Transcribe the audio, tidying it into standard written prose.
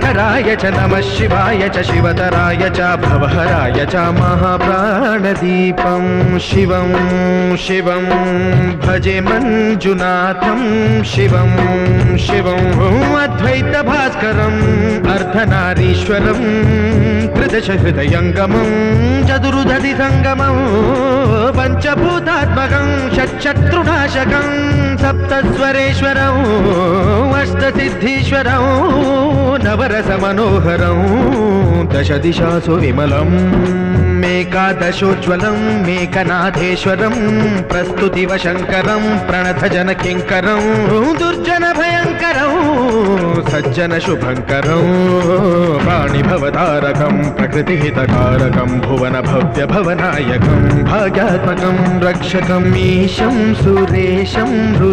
शङ्कराय च नमः शिवाय च शिवतराय च भवहराय च महाप्राणदीपं शिवं शिवं भजे मञ्जुनाथं शिवं शिवं अद्वैतभास्करम् अर्धनारीश्वरं त्रिदशहृदयङ्गमं चतुर्दधिसङ्गमं पञ्चभूतात्मकं षट्शत्रुनाशकं सप्तस्वरेश्वरं अष्टसिद्धीश्वरं नवरसमनोहरं दशदिशासु विमलं मेकादशोज्ज्वलं मेकनाथेश्वरं प्रस्तुतिव शङ्करं प्रणतजनकिङ्करं दुर्जनभयङ्करं सज्जनशुभङ्करं वाणिभवतारकं प्रकृतिहितकारकं भुवनभव्यभवनायकं भाग्यात्मकं रक्षकम् ईशं सुरेशं